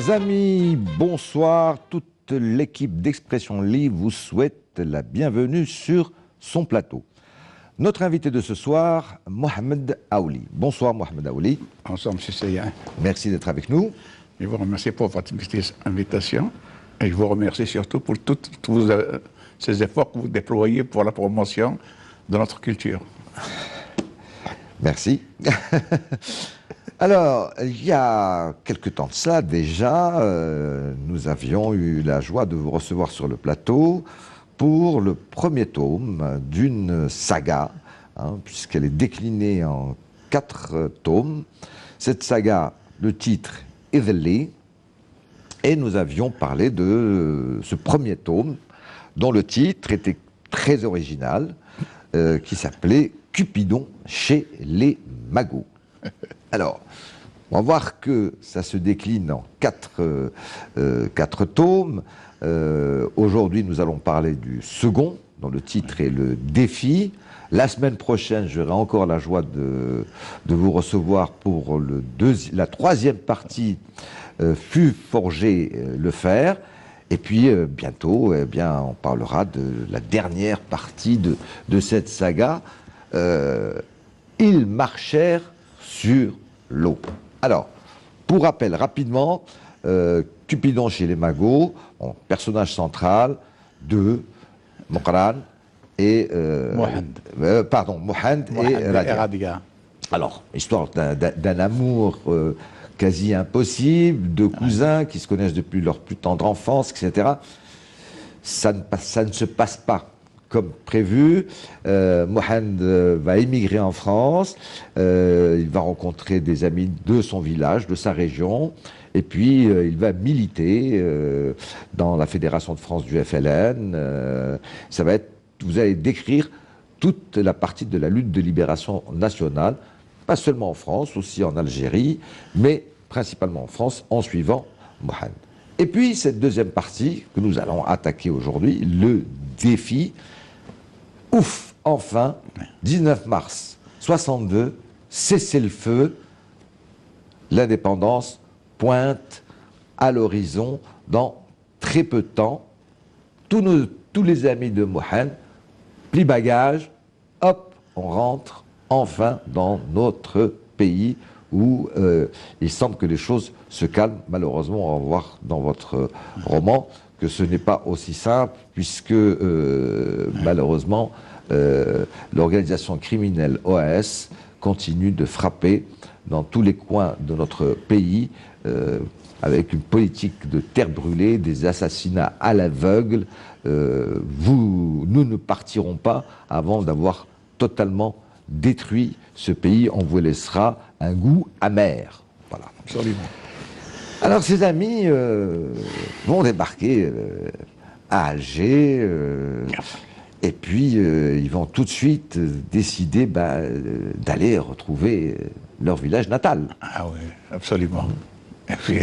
Chers amis, bonsoir. Toute l'équipe d'Expression Libre vous souhaite la bienvenue sur son plateau. Notre invité de ce soir, Mohamed Aouli. Bonsoir Mohamed Aouli. Bonsoir M. Seya. Merci d'être avec nous. Je vous remercie pour votre invitation et je vous remercie surtout pour tous ces efforts que vous déployez pour la promotion de notre culture. Merci. Alors, il y a quelque temps de ça déjà, nous avions eu la joie de vous recevoir sur le plateau pour le premier tome d'une saga, puisqu'elle est déclinée en 4 tomes. Cette saga, le titre Idli, et nous avions parlé de ce premier tome, dont le titre était très original, qui s'appelait Cupidon chez les Magots. Alors, on va voir que ça se décline en 4 tomes. Aujourd'hui, nous allons parler du second, dont le titre est le défi. La semaine prochaine, j'aurai encore la joie de vous recevoir pour la 3e partie, Fut forgé le fer. Et puis, bientôt, eh bien, on parlera de la dernière partie de cette saga. Ils marchèrent sur l'eau. Alors, pour rappel, rapidement, Cupidon chez les Magots, personnage central de Mokran et... Mohand et Radia. Alors, histoire d'un amour quasi impossible, de cousins qui se connaissent depuis leur plus tendre enfance, etc. Ça ne se passe pas comme prévu. Mohand va émigrer en France, il va rencontrer des amis de son village, de sa région, et puis il va militer dans la Fédération de France du FLN. Ça va être, vous allez décrire toute la partie de la lutte de libération nationale, pas seulement en France, aussi en Algérie, mais principalement en France, en suivant Mohand. Et puis cette deuxième partie que nous allons attaquer aujourd'hui, le défi. Ouf, enfin, 19 mars 62, cessez-le-feu, l'indépendance pointe à l'horizon dans très peu de temps. Tous les amis de Mohand, pli bagage, hop, on rentre enfin dans notre pays où il semble que les choses se calment. Malheureusement, on va voir dans votre roman que ce n'est pas aussi simple, puisque malheureusement, l'organisation criminelle OAS continue de frapper dans tous les coins de notre pays, avec une politique de terre brûlée, des assassinats à l'aveugle. Nous ne partirons pas avant d'avoir totalement détruit ce pays. On vous laissera un goût amer. Voilà. Absolument. Alors, ces amis vont débarquer à Alger, et puis ils vont tout de suite décider d'aller retrouver leur village natal. Ah oui, absolument. Et puis,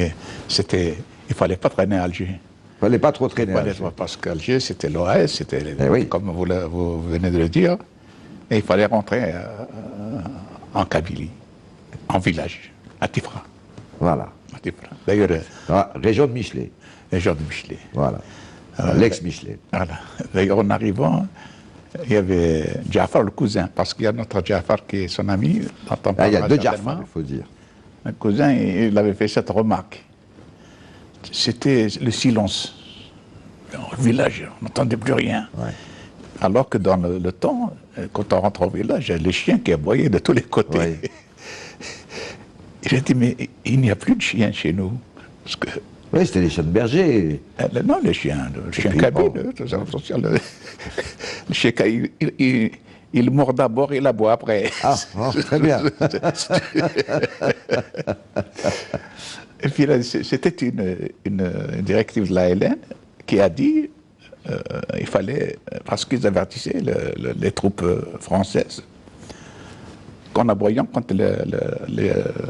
il fallait pas traîner à Alger. Il fallait pas trop traîner à Alger. Parce qu'Alger, c'était l'OAS, c'était, oui, comme vous venez de le dire, et il fallait rentrer en Kabylie, en village, à Tifra. Voilà. D'ailleurs, région de Michelet. Région de Michelet. Voilà. L'ex-Michelet. Voilà. D'ailleurs, en arrivant, il y avait Jafar, le cousin, parce qu'il y a notre Jafar qui est son ami. Il y a 2 Jafar, il faut dire. Un cousin, il avait fait cette remarque. C'était le silence. Dans le village, on n'entendait plus rien. Ouais. Alors que dans le temps, quand on rentre au village, il y a les chiens qui aboyaient de tous les côtés. Ouais. J'ai dit, mais il n'y a plus de chiens chez nous. Parce que, oui, c'était les chiens de berger. non, les chiens, le chien kabyle, le chien kabyle, il mord d'abord et il aboie après. Ah, oh, très bien. Et puis là, c'était une directive de la LN qui a dit il fallait, parce qu'ils avertissaient les troupes françaises, qu'en aboyant quand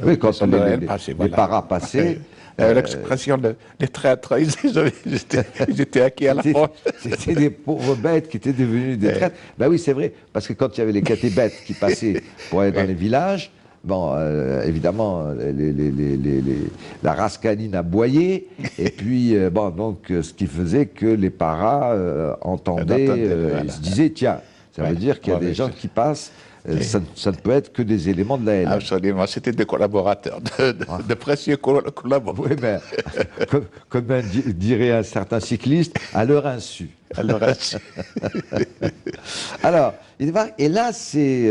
oui, quand les paras passaient. L'expression des traîtres, ils étaient acquis à la France. C'était des pauvres bêtes qui étaient devenues des traîtres. Ben oui, c'est vrai, parce que quand il y avait les catébètes qui passaient pour aller dans les villages, bon, évidemment, la race canine aboyait, et puis, bon, donc, ce qui faisait que les paras entendaient, voilà. se disaient, tiens, ça veut dire qu'il y a des gens qui passent, ça ne peut être que des éléments de la LN. Absolument, c'était des collaborateurs, de précieux collaborateurs. Oui, mais comme dirait un certain cycliste, à leur insu. À leur insu. Alors, et là, c'est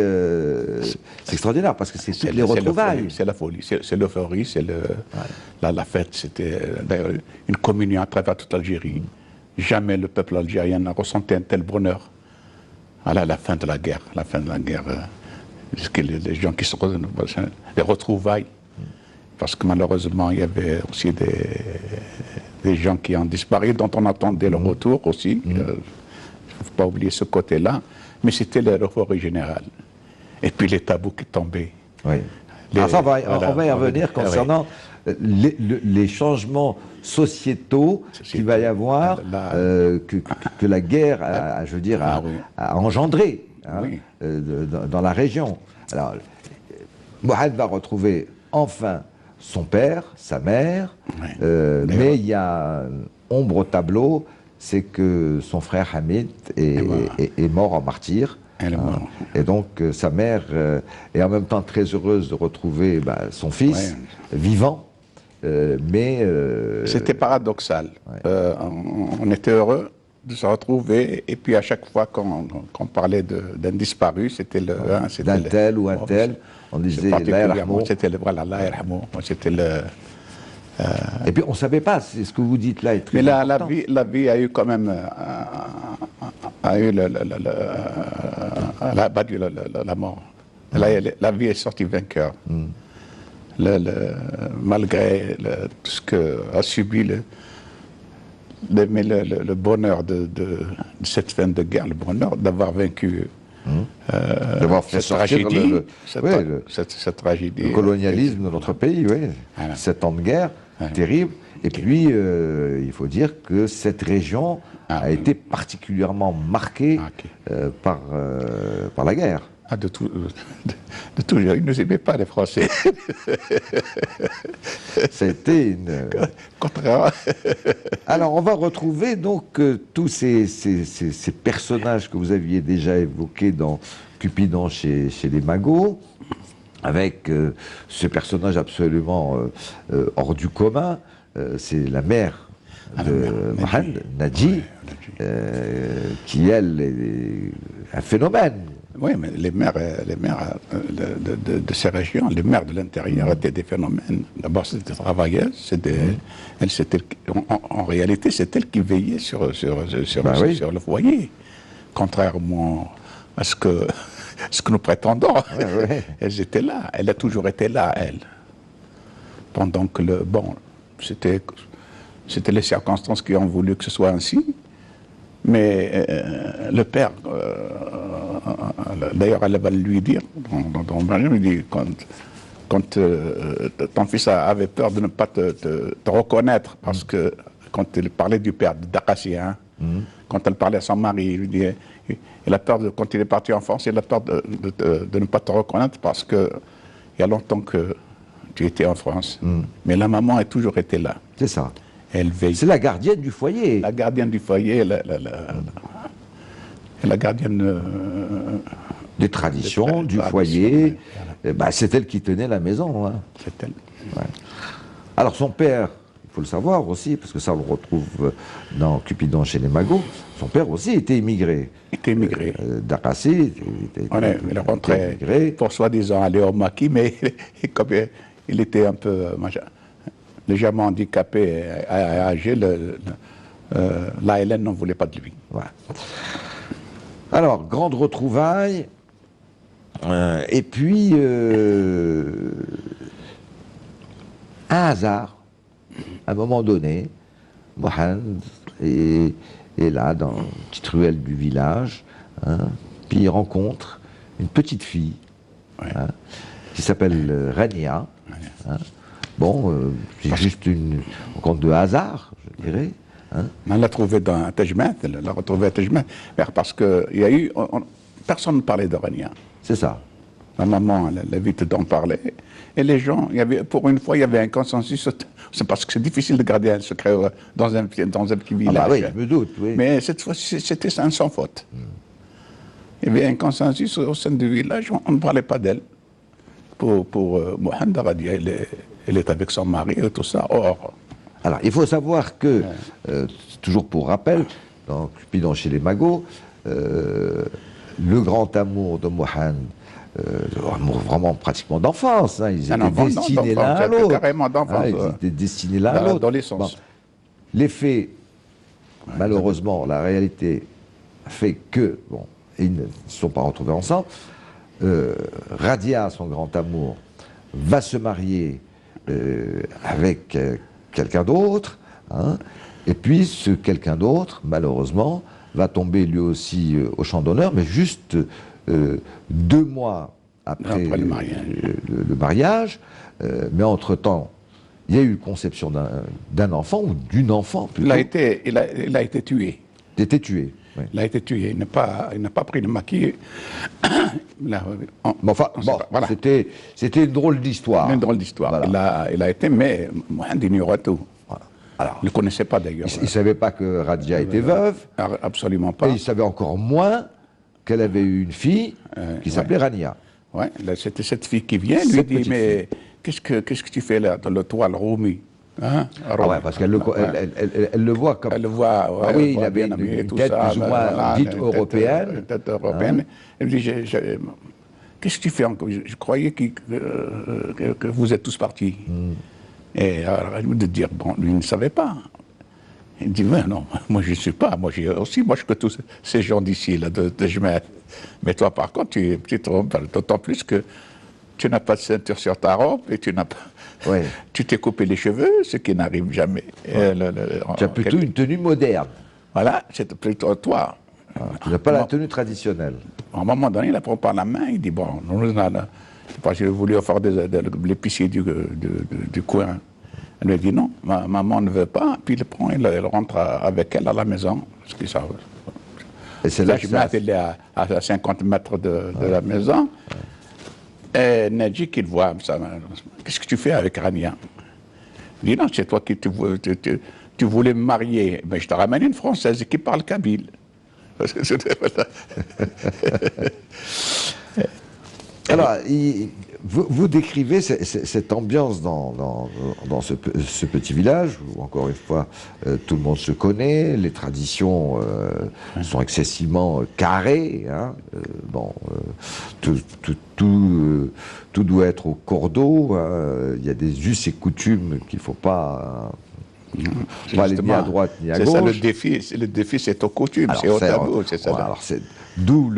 extraordinaire parce que c'est toutes les retrouvailles. C'est la folie, c'est l'euphorie, c'est la fête. C'était d'ailleurs une communion à travers toute l'Algérie. Jamais le peuple algérien n'a ressenti un tel bonheur à la fin de la guerre. Les gens qui se des retrouvailles. Parce que malheureusement, il y avait aussi des gens qui ont disparu, dont on attendait le retour aussi. Il ne faut pas oublier ce côté-là. Mais c'était l'euphorie générale. Et puis les tabous qui tombaient. Oui. On va y revenir concernant les changements sociétaux qu'il va y avoir, que la guerre a engendré dans la région. Alors, Mohamed va retrouver enfin son père, sa mère, mais il y a ombre au tableau, c'est que son frère Hamid est mort en martyr. Et donc sa mère est en même temps très heureuse de retrouver son fils vivant, mais... C'était paradoxal. On était heureux de se retrouver, et puis à chaque fois qu'on parlait d'un disparu, c'était d'un tel ou un tel, on disait c'était le... Et puis on ne savait pas, c'est ce que vous dites là est très mais important. la vie a eu quand même battu la mort. La vie est sortie vainqueur. Malgré tout ce qu'a subi le bonheur de cette fin de guerre, le bonheur d'avoir vaincu d'avoir fait cette tragédie, cette tragédie, le colonialisme de notre pays, oui. Voilà. 7 ans de guerre, terrible. Et puis, il faut dire que cette région a été particulièrement marquée par la guerre. De tout genre. Ils ne nous aimaient pas, les Français. C'était une... Contraire. Alors, on va retrouver donc tous ces personnages que vous aviez déjà évoqués dans Cupidon chez les Magots, avec ce personnage absolument hors du commun, c'est la mère de Mohamed, Nadji, qui, elle, est un phénomène. Oui, mais les maires de ces régions, les maires de l'intérieur étaient des phénomènes. D'abord, c'était des travailleuses. En réalité, c'est elles qui veillaient sur le foyer, contrairement à ce que nous prétendons. Elles étaient là. Elle a toujours été là, elle. Pendant que c'était les circonstances qui ont voulu que ce soit ainsi. Mais le père, d'ailleurs, elle va lui dire, lui dit, quand ton fils avait peur de ne pas te reconnaître, parce que quand il parlait du père, d'Akassia, quand elle parlait à son mari, il lui dit, il a peur, quand il est parti en France, il a peur de ne pas te reconnaître, parce qu'il y a longtemps que tu étais en France. Mais la maman a toujours été là. C'est ça. Elle veille. C'est la gardienne du foyer. La gardienne du foyer, la gardienne des traditions, du foyer. C'est elle qui tenait la maison. Hein. C'est elle. Ouais. Alors son père, il faut le savoir aussi, parce que ça on le retrouve dans Cupidon chez les Magots, son père aussi était immigré. D'Akassi, il est rentré pour soi-disant aller au maquis, mais comme il était un peu légèrement handicapé et âgé, l'ALN n'en voulait pas de lui. Ouais. Alors, grande retrouvaille, et puis un hasard, à un moment donné, Mohamed est là dans une petite ruelle du village, puis il rencontre une petite fille qui s'appelle Rania. C'est juste une rencontre de hasard, je dirais. On l'a trouvé dans Tajmat, elle l'a retrouvé à Tajmat, parce que personne ne parlait de Rania. C'est ça. Ma maman, elle évite d'en parler. Et les gens, pour une fois, il y avait un consensus. C'est parce que c'est difficile de garder un secret dans un petit village. Ah bah oui, je me doute, oui. Mais cette fois-ci, c'était sans faute. Il y avait un consensus au sein du village, on ne parlait pas d'elle. Pour Mohand Radia, elle est avec son mari et tout ça. Or, alors, il faut savoir que, toujours pour rappel, dans Cupidon chez les Magots, le grand amour de Mohand, amour vraiment pratiquement d'enfance, hein, ils étaient destinés l'un à l'autre. Carrément d'enfance. Ils étaient destinés l'un à l'autre. Dans les sens. Bon. Les faits, malheureusement, la réalité fait que, bon, ils ne se sont pas retrouvés ensemble. Radia, son grand amour, va se marier avec quelqu'un d'autre, hein, et puis ce quelqu'un d'autre, malheureusement, va tomber lui aussi au champ d'honneur, mais juste 2 mois après le mariage, mais entre-temps, il y a eu conception d'un enfant, ou d'une enfant plutôt. Il a été tué. Il a été tué. Oui. Il a été tué. Il n'a pas pris le maquis. Enfin, bon, voilà. C'était une drôle d'histoire. Une drôle d'histoire. Voilà. Il a été, mais Mohand ignorait tout. Voilà. Alors, il ne connaissait pas d'ailleurs. Il ne savait pas que Radia était veuve. Absolument pas. Et il savait encore moins qu'elle avait eu une fille qui s'appelait Rania. Oui, c'était cette fille qui vient, lui dit, mais qu'est-ce que tu fais là, dans le toile Roumi, hein? Ah ouais, parce qu'elle le voit comme... Elle le voit, ah oui, il avait une tête plus ou moins dite européenne. Une tête européenne. Elle me dit, qu'est-ce que tu fais encore? Je croyais que vous êtes tous partis. Et alors, elle me dit, bon, lui ne savait pas. Il dit, mais non, moi je ne suis pas, moi j'ai aussi, moi je que tous ces gens d'ici, là, de Jemel. Mais toi par contre, tu te trompes, d'autant plus que tu n'as pas de ceinture sur ta robe et tu n'as pas... Ouais. Tu t'es coupé les cheveux, ce qui n'arrive jamais. Ouais. Tu as plutôt une tenue moderne. Voilà, c'est plutôt toi. Tu n'as pas la tenue traditionnelle. À un moment donné, il la prend par la main, il dit, bon, j'ai voulu offrir l'épicier du coin. Elle lui dit non, maman ne veut pas, puis il prend, il rentre avec elle à la maison. Parce que ça, et c'est là que elle est à 50 mètres de la maison. Et Nadji qui le voit, qu'est-ce que tu fais avec Rania? Il dit non, c'est toi qui tu voulais me marier, mais je te ramène une Française qui parle kabyle. Alors, vous décrivez cette ambiance dans ce petit village où, encore une fois, tout le monde se connaît, les traditions sont excessivement carrées. Hein, tout doit être au cordeau. Il y a des us et coutumes qu'il ne faut pas... pas aller ni à droite ni à gauche. C'est ça le défi, c'est aux coutumes, c'est au tabou, c'est ça. Alors d'où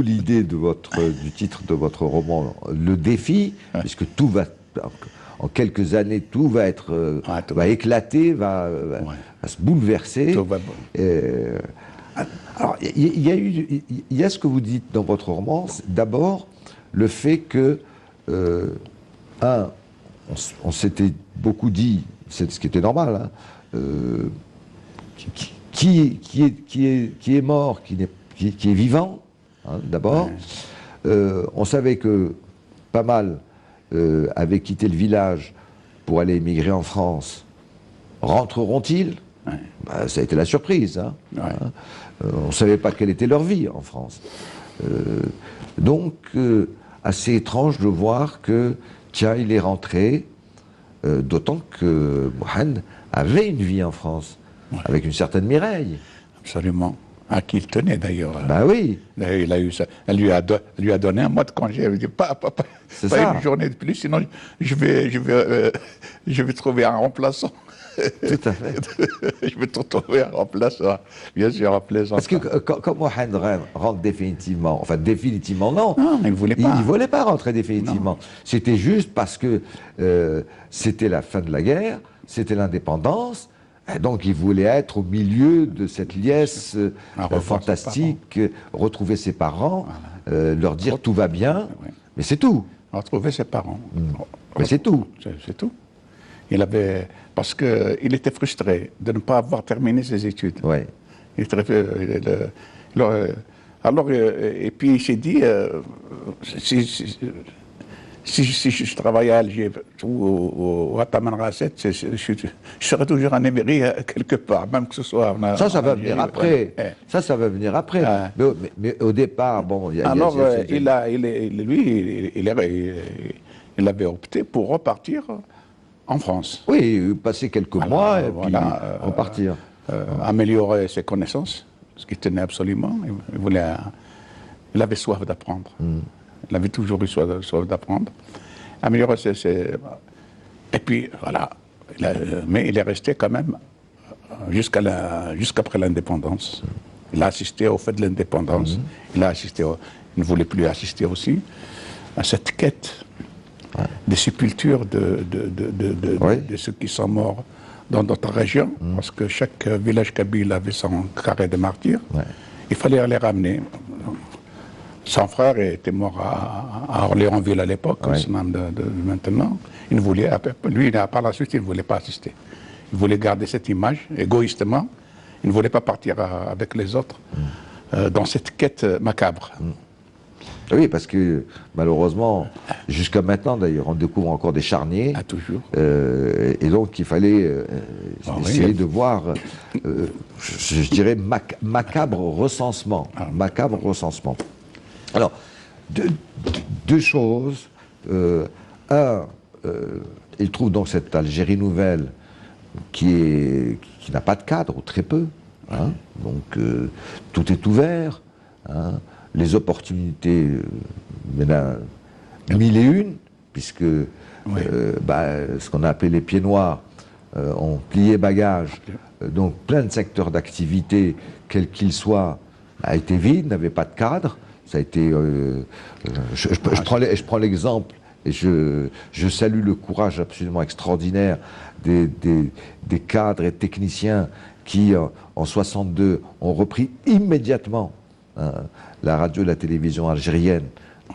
l'idée du titre de votre roman, le défi, puisque tout va, en quelques années, tout va être, va éclater, va se bouleverser. Tout va alors il y a ce que vous dites dans votre roman, d'abord le fait que on s'était beaucoup dit, c'est ce qui était normal, hein, qui est mort, qui est vivant, hein, d'abord. On savait que pas mal avaient quitté le village pour aller émigrer en France. Rentreront-ils? Ça a été la surprise. Hein, hein. On ne savait pas quelle était leur vie en France. Donc, assez étrange de voir que, tiens, il est rentré, d'autant que Mohand avait une vie en France, avec une certaine Mireille. Absolument. À qui il tenait d'ailleurs. Ben oui. Il a eu ça. Elle lui a donné un mois de congé. Elle lui dit pas une journée de plus, sinon je vais trouver un remplaçant. Tout à fait. Je vais trouver un remplaçant. Bien sûr, en plaisant. Parce que quand Mohand rentre définitivement, enfin définitivement non. Non, il ne voulait pas. Il ne voulait pas rentrer définitivement. C'était juste parce que c'était la fin de la guerre, c'était l'indépendance. Et donc il voulait être au milieu de cette liesse fantastique, retrouver ses parents, leur dire tout va bien, mais c'est tout. Retrouver ses parents. Mais c'est tout. C'est tout. Parce qu'il était frustré de ne pas avoir terminé ses études. Ouais. Alors, et puis il s'est dit, si je travaillais à Alger ou à Taman Rasset, je serais toujours en Émirie quelque part, même que ce soit en Ça va Algérie, venir après. ouais. Ça va venir après. Mais au départ, bon, Alors, il avait opté pour repartir en France. Oui, passer quelques mois et puis repartir. Améliorer ses connaissances, ce qui tenait absolument. Il avait soif d'apprendre. Il avait toujours eu soif d'apprendre. Améliorer et puis, voilà. Mais il est resté quand même jusqu'après l'indépendance. Il a assisté au fait de l'indépendance. Il ne voulait plus assister aussi à cette quête des sépultures de ceux qui sont morts dans notre région, parce que chaque village kabyle avait son carré de martyrs. Il fallait les ramener. Son frère était mort à Orléansville à l'époque, même de maintenant. Il ne voulait, lui, par la suite, il ne voulait pas assister. Il voulait garder cette image, égoïstement. Il ne voulait pas partir avec les autres dans cette quête macabre. Oui, parce que malheureusement, jusqu'à maintenant d'ailleurs, on découvre encore des charniers. Ah, toujours. Et donc il fallait essayer de voir, je dirais, macabre recensement. Macabre recensement. Alors, deux choses. Il trouve donc cette Algérie nouvelle qui n'a pas de cadre, ou très peu. Hein. Donc tout est ouvert. Hein. Les opportunités, il y en a mille et une, puisque ce qu'on a appelé les pieds noirs ont plié bagages. Donc plein de secteurs d'activité, quels qu'ils soient, a été vide, n'avait pas de cadre. Ça a été. Je prends l'exemple, et je salue le courage absolument extraordinaire des cadres et techniciens qui, en 62, ont repris immédiatement la radio et la télévision algérienne,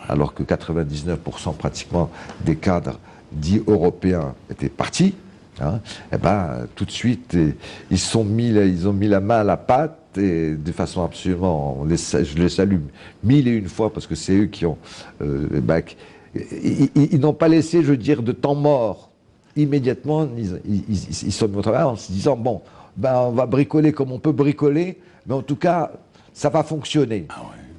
alors que 99% pratiquement des cadres dits européens étaient partis. Et ben, tout de suite, ils ont mis la main à la pâte, et de façon absolument, je les salue mille et une fois, parce que c'est eux qui ont... ils n'ont pas laissé, je veux dire, de temps mort. Immédiatement, ils sont mis au travail en se disant, bon, on va bricoler comme on peut bricoler, mais en tout cas, ça va fonctionner.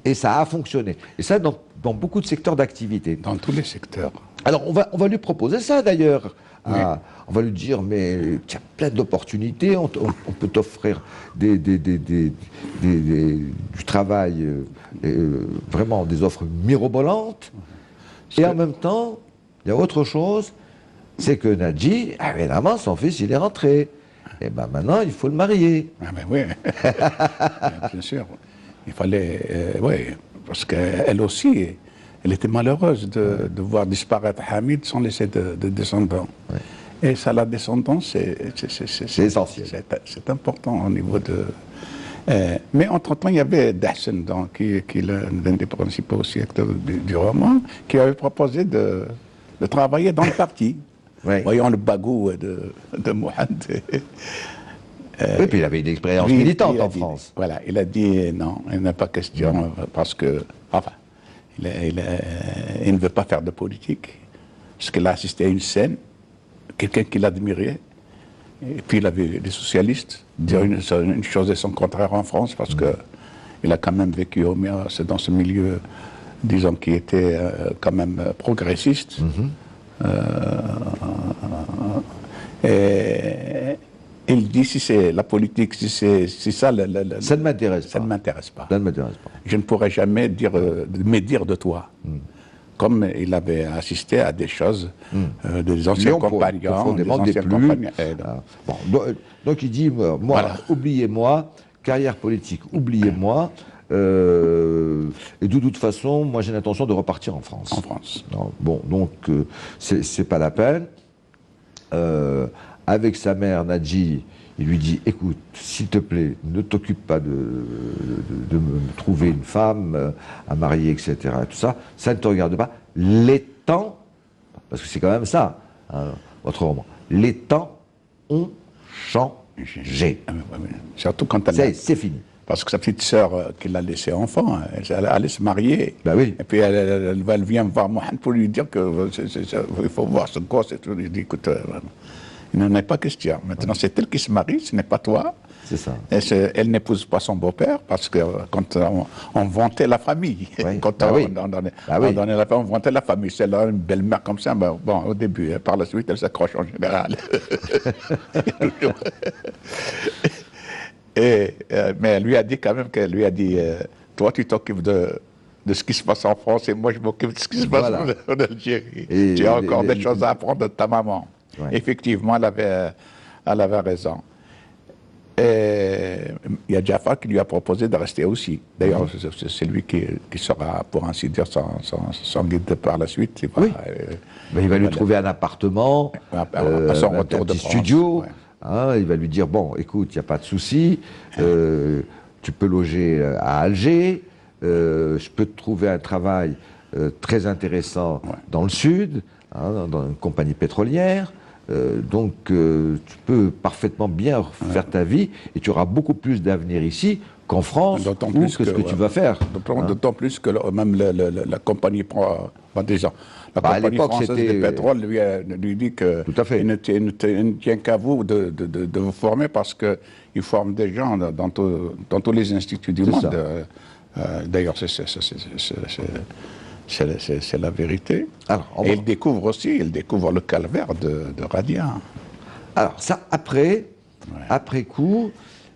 Et ça a fonctionné. Et ça, dans beaucoup de secteurs d'activité. Dans tous les secteurs. Alors, on va lui proposer ça, d'ailleurs. On va lui dire, mais tu as plein d'opportunités, on peut t'offrir du travail, vraiment des offres mirobolantes. Et en même temps, il y a autre chose, c'est que Nadji, évidemment, son fils, il est rentré. Et ben maintenant, il faut le marier. Ah ben oui, bien sûr. Il fallait, parce qu'elle aussi, elle était malheureuse de voir disparaître Hamid sans laisser de descendants. Et ça, la descendance, c'est essentiel. C'est important au niveau de... mais entre-temps, il y avait Dahsen, qui est l'un des principaux aussi acteurs du roman, qui avait proposé de travailler dans le parti. Voyons le bagou de Mohamed. Oui, puis il avait une expérience militante en France. Voilà, il a dit non, il n'est pas question, parce que, enfin, il ne veut pas faire de politique, parce qu'il a assisté à une scène, quelqu'un qui l'admirait, et puis il avait des socialistes dire une chose et son contraire en France, parce qu'il a quand même vécu dans ce milieu, disons, qui était quand même progressiste. Et il dit, si c'est la politique, si c'est ça... ça ne m'intéresse pas. Ça ne m'intéresse pas. Ça ne m'intéresse pas. Je ne pourrais jamais médire de toi. Comme il avait assisté à des choses, des anciens compagnons, des anciens compagnons. Donc il dit, moi, voilà. Oubliez-moi, carrière politique, oubliez-moi. Et de toute façon, moi j'ai l'intention de repartir en France. En France. Non, bon, donc c'est pas la peine. Avec sa mère Nadji, il lui dit, écoute, s'il te plaît, ne t'occupe pas de me trouver une femme à marier, etc. Tout ça, ça ne te regarde pas. Les temps, parce que c'est quand même ça, votre roman, les temps ont changé. Surtout quand elle c'est fini. parce que sa petite sœur qui l'a laissé enfant, elle allait se marier. Ben oui. Et puis elle vient me voir Mohamed pour lui dire qu'il faut voir ce gosse et tout. Je dis, écoute, il n'en est pas question. Maintenant, c'est elle qui se marie, ce n'est pas toi. C'est ça. Elle n'épouse pas son beau-père parce que quand on vantait la famille, Oui. quand Ah oui. on donnait, Ah oui. on vantait la famille. C'est là une belle-mère comme ça, ben, bon, au début, par la suite, elle s'accroche en général. Mais elle lui a dit quand même qu'elle lui a dit, toi tu t'occupes de ce qui se passe en France et moi je m'occupe de ce qui se passe en Algérie. Et tu as encore des choses à apprendre de ta maman. Ouais. Effectivement, elle avait raison. Et il y a Jafar qui lui a proposé de rester aussi. D'ailleurs, c'est lui qui sera, pour ainsi dire, son guide par la suite. Oui. Mais il va lui trouver un appartement, à son retour un de petit France, studio. ouais. Hein, il va lui dire, bon, écoute, il n'y a pas de souci, tu peux loger à Alger, je peux te trouver un travail très intéressant dans le sud, hein, dans une compagnie pétrolière. Donc, tu peux parfaitement bien faire ta vie et tu auras beaucoup plus d'avenir ici qu'en France ou que ce que tu vas faire. D'autant plus que même la compagnie prend des gens. La compagnie française de pétrole lui dit que il ne tient qu'à vous de vous former parce qu'il forme des gens dans tous les instituts du monde. D'ailleurs, c'est la vérité. Alors, et il découvre le calvaire de Radia. Alors ça, après coup,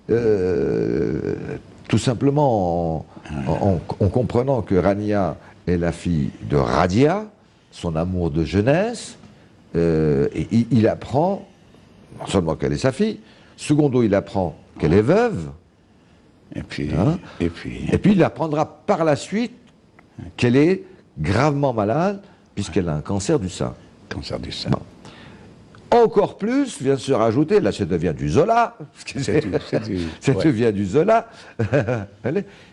tout simplement en comprenant que Rania est la fille de Radia, son amour de jeunesse, et il apprend, non seulement qu'elle est sa fille, secondo, il apprend qu'elle est veuve, et puis il apprendra par la suite qu'elle est gravement malade, puisqu'elle a un cancer du sein. Cancer du sein. Bon. Encore plus vient se rajouter, là ça devient du Zola, ça devient du Zola,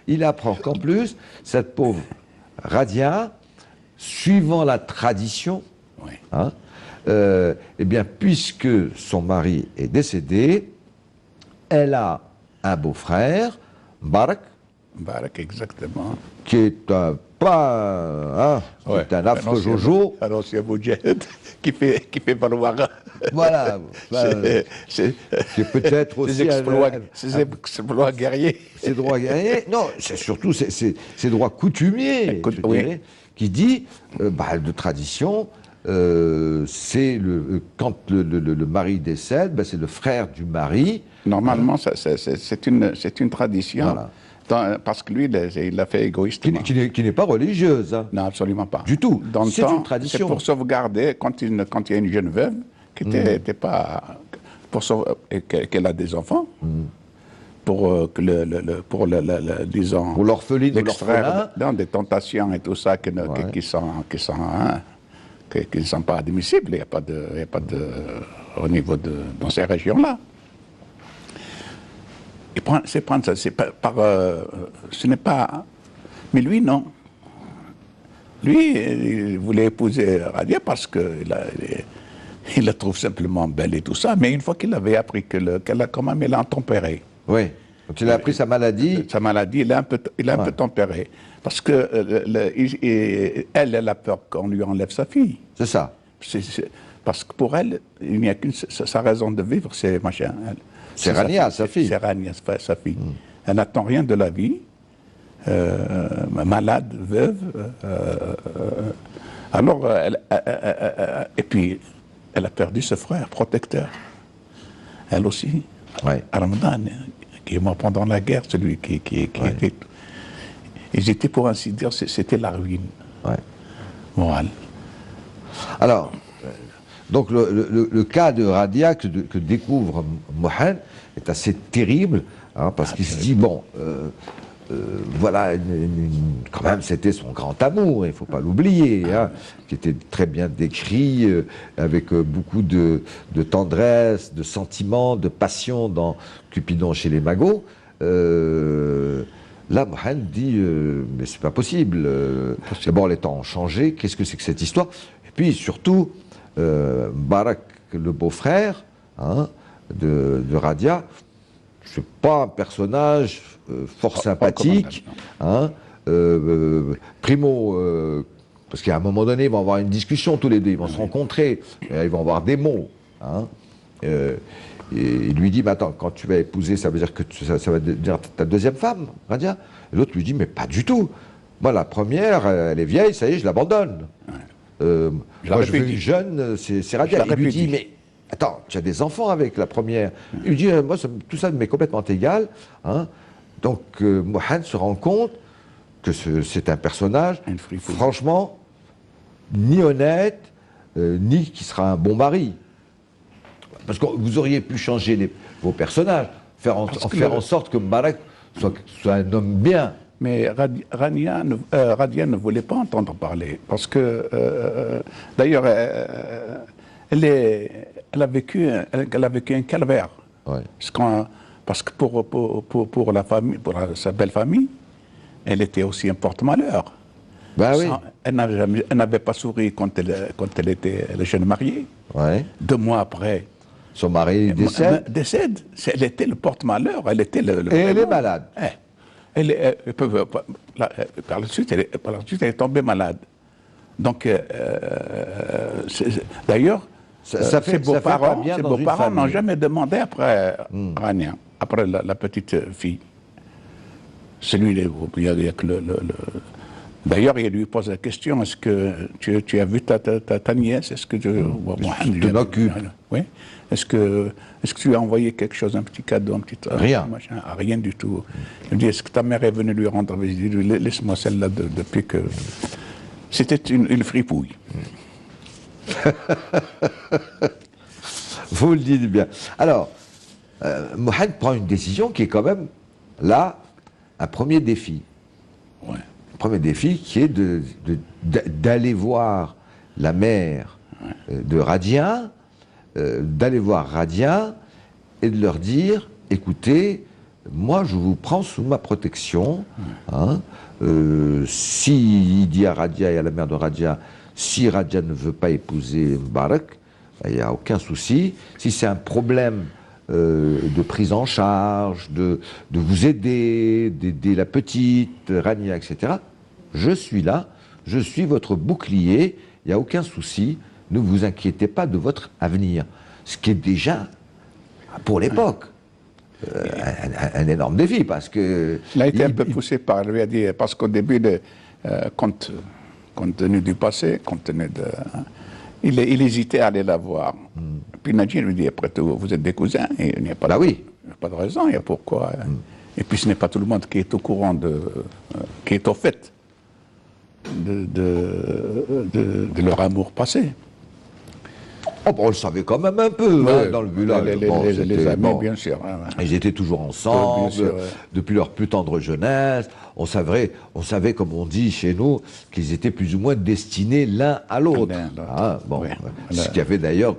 il apprend qu'en plus, cette pauvre Radia, suivant la tradition, hein, eh bien, puisque son mari est décédé, elle a un beau-frère, Barak, exactement, qui est un un affreux Jojo. Un ancien Moudjahid qui fait valoir. Voilà. Qui est peut-être aussi ses exploits guerriers. Ses droits guerriers. Non, c'est surtout ses droits coutumiers, qui dit, de tradition, c'est quand le mari décède, c'est le frère du mari. Normalement, c'est une tradition. Voilà. Parce que lui, il l'a fait égoïstement. Qui n'est pas religieuse. Hein. Non, absolument pas. Du tout. C'est une tradition. C'est pour sauvegarder, quand il y a une jeune veuve qui n'était pas... qu'elle a des enfants, pour disons... Pour l'orpheline ou l'orphelin. Dans des tentations et tout ça qui ne sont pas admissibles. Il n'y a pas de... au niveau dans ces régions-là. Ce n'est pas... Mais lui, non. Lui, il voulait épouser Radia parce qu'il la trouve simplement belle et tout ça, mais une fois qu'il avait appris qu'elle a quand même intempéré. Oui, quand il a appris sa maladie... Sa maladie, il a un peu tempéré. Parce que elle a peur qu'on lui enlève sa fille. C'est ça. Parce que pour elle, il n'y a qu'une... Sa raison de vivre, c'est machin... C'est Rania, sa fille. C'est Rania, sa fille. Elle n'attend rien de la vie. Malade, veuve. Alors, et puis, elle a perdu ce frère protecteur. Elle aussi. Ouais. Ramadan, qui est mort pendant la guerre, celui qui était... Ils étaient, pour ainsi dire, c'était la ruine. Ouais. Morale. Alors... Donc le cas de Radia que découvre Mohamed est assez terrible, hein, parce qu'il se dit, bon, voilà, quand même c'était son grand amour, il ne faut pas l'oublier, hein, qui était très bien décrit, avec beaucoup de tendresse, de sentiments, de passion dans Cupidon chez les magots. Là, Mohamed dit, mais c'est pas possible, d'abord les temps ont changé, qu'est-ce que c'est que cette histoire? Et puis surtout... Barak, le beau-frère, hein, de Radia, c'est pas un personnage fort sympathique. Hein, Primo, parce qu'à un moment donné, ils vont avoir une discussion tous les deux, ils vont se rencontrer, ils vont avoir des mots. Hein, et il lui dit, mais attends, quand tu vas épouser, ça veut dire que ça va devenir ta deuxième femme, Radia. Et l'autre lui dit, mais pas du tout. Moi, la première, elle est vieille, ça y est, je l'abandonne. Moi, je veux une jeune, c'est Radia. Il lui dit, mais attends, tu as des enfants avec la première. Il lui dit, moi, tout ça m'est complètement égal. Hein. Donc, Mohamed se rend compte que c'est un personnage, franchement, ni honnête, ni qui sera un bon mari. Parce que vous auriez pu changer vos personnages, faire en sorte que Mbarak soit un homme bien. Mais Radia ne voulait pas entendre parler, parce que, d'ailleurs, elle a vécu un calvaire. Ouais. Parce que pour la famille, sa belle famille, elle était aussi un porte-malheur. Ben oui. Elle n'avait pas souri quand elle était jeune mariée. Ouais. 2 mois après, son mari décède. Elle était le porte-malheur. Elle était et elle est malade. Par la suite, elle est tombée malade. Donc, d'ailleurs, ses beaux-parents n'ont jamais demandé après Rania, après la petite fille. D'ailleurs, il lui pose la question, est-ce que tu as vu ta nièce? Est-ce que tu m'occupes? Oui. Est-ce que tu as envoyé quelque chose, un petit cadeau, un petit rien. Machin? Rien du tout. Il me dit, est-ce que ta mère est venue lui rendre visite? Laisse-moi celle-là depuis que... C'était une fripouille. Vous le dites bien. Alors, Mohamed prend une décision qui est quand même, là, un premier défi. Ouais. Le premier défi qui est d'aller voir la mère de Radia, d'aller voir Radia et de leur dire, écoutez, moi je vous prends sous ma protection. Hein, si il dit à Radia et à la mère de Radia, si Radia ne veut pas épouser Mbarak, il n'y a aucun souci. Si c'est un problème de prise en charge, de vous aider, d'aider la petite, Rania, etc., je suis là, je suis votre bouclier, il n'y a aucun souci, ne vous inquiétez pas de votre avenir. Ce qui est déjà, pour l'époque, un énorme défi, parce que... Il a été un peu poussé par lui, parce qu'au début, compte tenu du passé, compte tenu de... Il hésitait à aller la voir. Puis Nadji lui dit, après tout, vous êtes des cousins, et il n'y a pas, pas de raison, il y a pourquoi. Et puis ce n'est pas tout le monde qui est au courant, qui est au fait de leur amour passé. Oh, bon, on le savait quand même un peu dans le village. Les amis, bien sûr. Ils étaient toujours ensemble, depuis leur plus tendre jeunesse. On savait, comme on dit chez nous, qu'ils étaient plus ou moins destinés l'un à l'autre. Ce qui a fait d'ailleurs,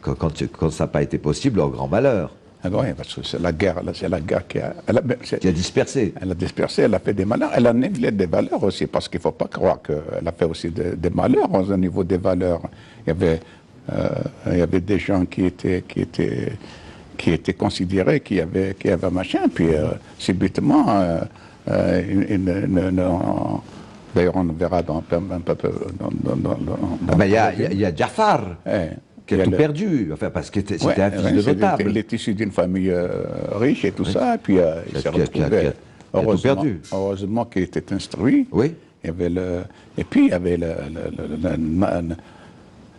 quand ça n'a pas été possible, leur grand malheur. Ah oui, parce que c'est la guerre qui a dispersé. Elle a dispersé, elle a fait des malheurs. Elle a nivelé des valeurs aussi, parce qu'il ne faut pas croire qu'elle a fait aussi des malheurs au niveau des valeurs. Il y avait des gens qui étaient considérés, qui avaient machin, puis subitement, d'ailleurs on verra un peu il y a Jafar qui a tout perdu, enfin, parce que c'était un fils de notable. Il est issu d'une famille riche et tout ça, et puis il s'est retrouvé, heureusement qu'il était instruit. Oui. Et puis il y avait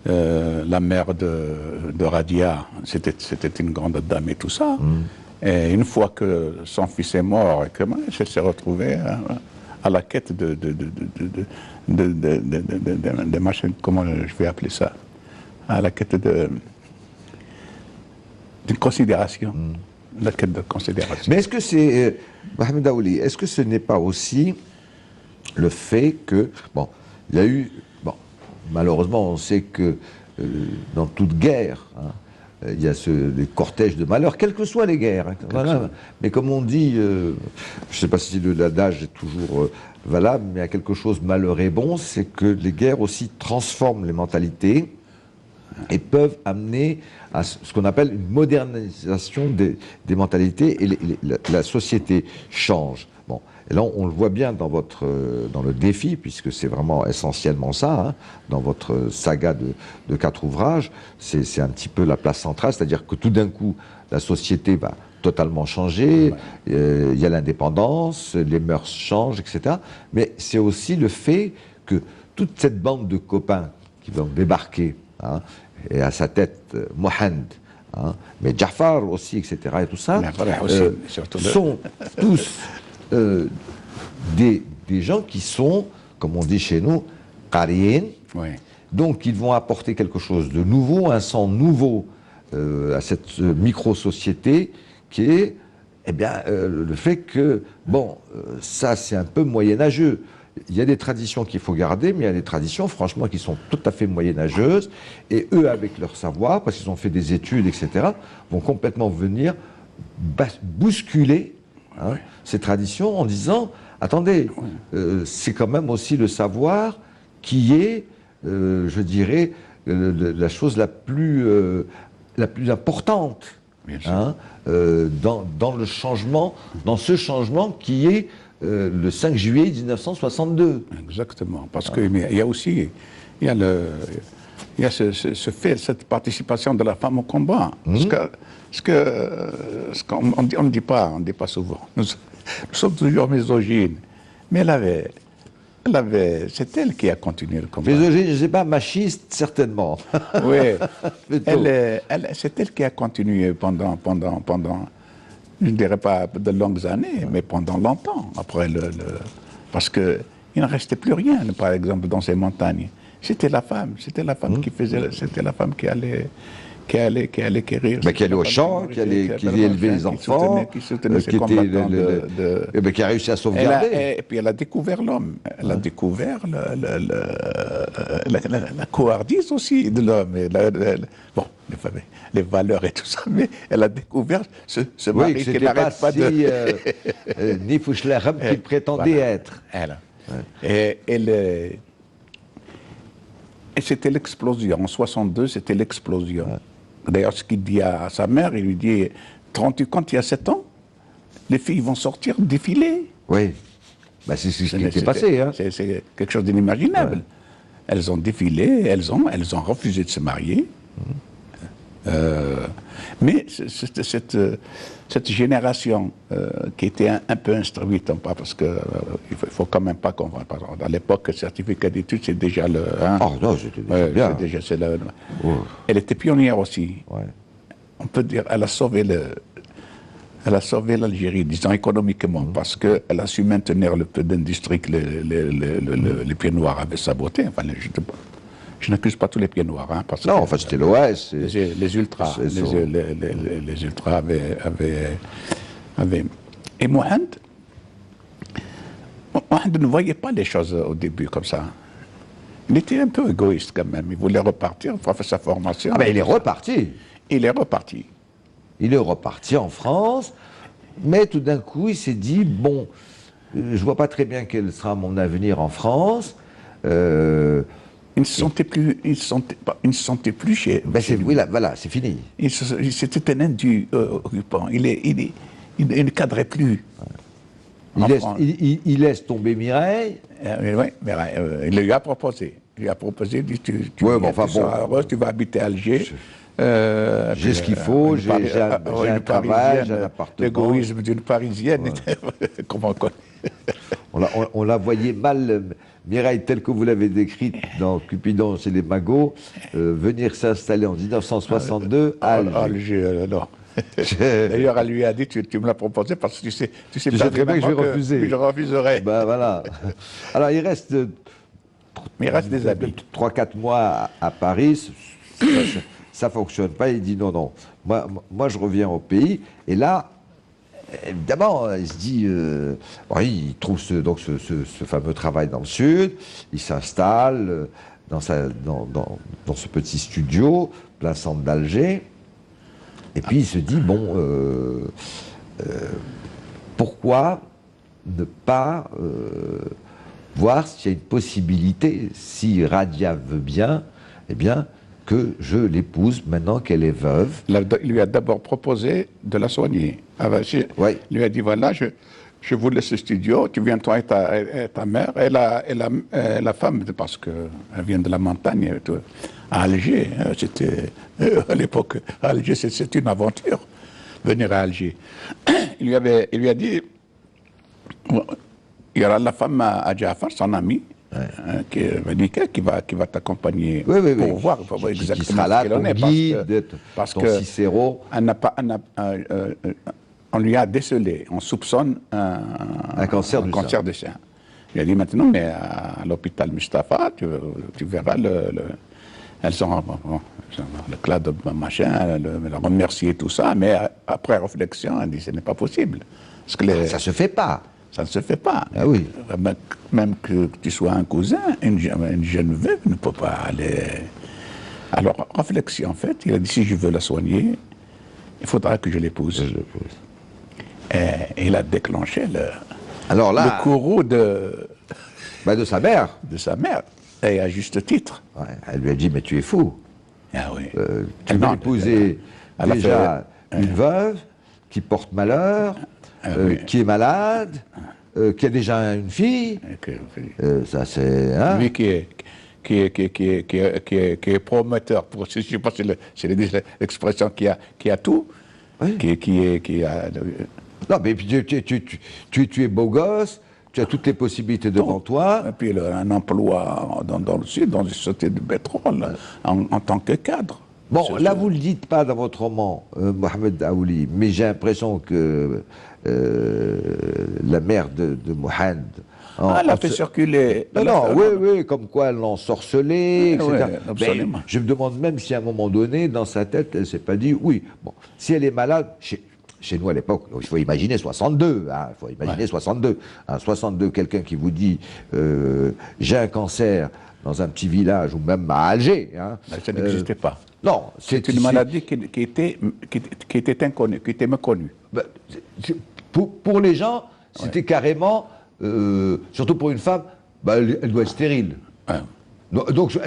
la mère de Radia, c'était une grande dame et tout ça. Et une fois que son fils est mort, elle s'est retrouvée à la quête de machines, comment je vais appeler ça, à la quête d'une considération. La quête de considération. Mais est-ce que c'est, Mohamed Daouli, est-ce que ce n'est pas aussi le fait que, bon, il y a eu, malheureusement, on sait que dans toute guerre, il y a les cortèges de malheur, quelles que soient les guerres. Mais comme on dit, je ne sais pas si l'adage est toujours valable, mais il y a quelque chose, malheur est bon, c'est que les guerres aussi transforment les mentalités. et peuvent amener à ce qu'on appelle une modernisation des mentalités et la société change. Bon, et là on le voit bien dans dans le défi, puisque c'est vraiment essentiellement ça, hein, dans votre saga de 4 ouvrages, c'est un petit peu la place centrale, c'est-à-dire que tout d'un coup la société va totalement changer, il y a l'indépendance, les mœurs changent, etc. Mais c'est aussi le fait que toute cette bande de copains qui vont débarquer, hein, et à sa tête Mohand, hein, mais Jafar aussi, etc., et tout ça, sont tous des gens qui sont, comme on dit chez nous, qariyin. Oui. Donc ils vont apporter quelque chose de nouveau, un sang nouveau à cette micro-société qui est, eh bien, le fait que, bon, ça c'est un peu moyenâgeux. Il y a des traditions qu'il faut garder, mais il y a des traditions, franchement, qui sont tout à fait moyenâgeuses. Et eux, avec leur savoir, parce qu'ils ont fait des études, etc., vont complètement venir bousculer, hein, ces traditions en disant, attendez, c'est quand même aussi le savoir qui est, je dirais, la chose la plus importante, hein, dans le changement, dans ce changement qui est le 5 juillet 1962. Exactement, parce qu'il y a aussi cette participation de la femme au combat. Ce qu'on ne dit pas souvent. Nous sommes toujours misogynes, mais c'est elle qui a continué le combat. Misogyne, je ne sais pas, machiste, certainement. Oui, c'est elle qui a continué pendant, je ne dirais pas de longues années, mais pendant longtemps, après parce qu'il ne restait plus rien, par exemple, dans ces montagnes. C'était la femme qui faisait, c'était la femme qui allait quérir. Mais qui allait au champ, qui allait élever les enfants, qui soutenait ses combattants qui a réussi à sauvegarder. Et puis elle a découvert l'homme. Elle a découvert la couardise aussi de l'homme. Bon, les valeurs et tout ça, mais elle a découvert ce mari qui n'arrête pas de... Ni Fouchelaham qu'il prétendait être. Et c'était l'explosion. En 62, c'était l'explosion. Ouais. D'ailleurs, ce qu'il dit à sa mère, il lui dit, te rends-tu compte, il y a 7 ans, les filles vont sortir défiler. Oui, bah, c'est ce qui était passé. Hein. C'est quelque chose d'inimaginable. Ouais. Elles ont défilé, elles ont refusé de se marier. Mais cette génération qui était un peu instruite, parce que il faut quand même pas qu'on voit. À l'époque, le certificat d'études, c'est déjà le... Hein, oh non, c'était déjà bien. Elle était pionnière aussi. Ouais. On peut dire, elle a sauvé l'Algérie, disons économiquement, parce qu'elle a su maintenir le peu d'industrie que les pieds noirs avaient saboté. Enfin, je n'accuse pas tous les pieds noirs. Hein, parce non, que, enfin, c'était l'OS. Les ultras. Les ultras avaient... Et Mohand ne voyait pas les choses au début comme ça. Il était un peu égoïste quand même. Il voulait repartir, faire sa formation. Ah ben, il est reparti. Il est reparti. Il est reparti en France, mais tout d'un coup, il s'est dit, bon, je vois pas très bien quel sera mon avenir en France. Il ne se sentait plus chez... Ben oui, là, voilà, c'est fini. C'était un indu occupant. Il ne cadrait plus. Il laisse tomber Mireille. Oui, Mireille, il lui a proposé. Il lui a proposé, il dit, tu seras heureuse, tu vas habiter à Alger. J'ai ce qu'il faut, j'ai un travail, j'ai un appartement. L'égoïsme d'une Parisienne, comment on la voyait mal, Mireille, telle que vous l'avez décrite dans Cupidon chez les Magots, venir s'installer en 1962 à Alger. Non. D'ailleurs, elle lui a dit, tu me l'as proposé parce que tu sais très bien que je vais refuser. Que je refuserai. Ben voilà. Alors il reste des habits. 3-4 mois à Paris. Ça ne fonctionne pas, il dit non, moi je reviens au pays, et là, évidemment, il se dit, il trouve ce fameux travail dans le sud, il s'installe dans ce petit studio, plein centre d'Alger, et puis il se dit, bon, pourquoi ne pas voir s'il y a une possibilité, si Radia veut bien, eh bien, que je l'épouse maintenant qu'elle est veuve. Il lui a d'abord proposé de la soigner. Oui. Il lui a dit, voilà, je vous laisse le studio, tu viens toi et ta mère, et la femme, parce qu'elle vient de la montagne, à Alger. C'était, à l'époque, à Alger, c'est une aventure, venir à Alger. Il lui a dit, il y aura la femme à Jafar, son ami, qui est médical, qui va t'accompagner pour voir exactement qui sera là, ce qu'il en ton est. guide, Parce ton que Cicéro. on lui a décelé, on soupçonne un cancer du sein. Il a dit maintenant, mais à l'hôpital Mustapha, tu verras elles ont le clan de machin, le remercier et tout ça, mais après réflexion, elle dit ce n'est pas possible. Parce que Ça se fait pas. ça ne se fait pas. Ah oui. Même que tu sois un cousin, une jeune veuve ne peut pas aller. Alors, réflexion en fait, il a dit si je veux la soigner, il faudra que je l'épouse. Et il a déclenché le courroux de sa mère. de sa mère, et à juste titre. Ouais, elle lui a dit, mais tu es fou. Ah oui. Tu veux épouser déjà une veuve qui porte malheur, qui est malade, qui a déjà une fille. Ça c'est... Hein? Lui qui est prometteur, je ne sais pas si c'est l'expression qui a tout, Oui. qui a... Non, mais puis tu es beau gosse, tu as toutes les possibilités devant toi. Et puis un emploi dans le sud, dans une société de pétrole, en tant que cadre. Bon, là, vous ne le dites pas dans votre roman, Mohamed Daouli, mais j'ai l'impression que la mère de Mohamed... Elle a fait circuler... Oui, comme quoi elle l'ensorcelait, etc. Absolument. Mais je me demande même si à un moment donné, dans sa tête, elle ne s'est pas dit, oui, bon, si elle est malade... Chez nous, à l'époque, il faut imaginer 62, il faut imaginer 62. 62, quelqu'un qui vous dit j'ai un cancer dans un petit village ou même à Alger. Ça n'existait pas. Non, c'est une maladie qui était inconnue, qui était méconnue. Pour les gens, c'était carrément, surtout pour une femme, elle doit être stérile. Donc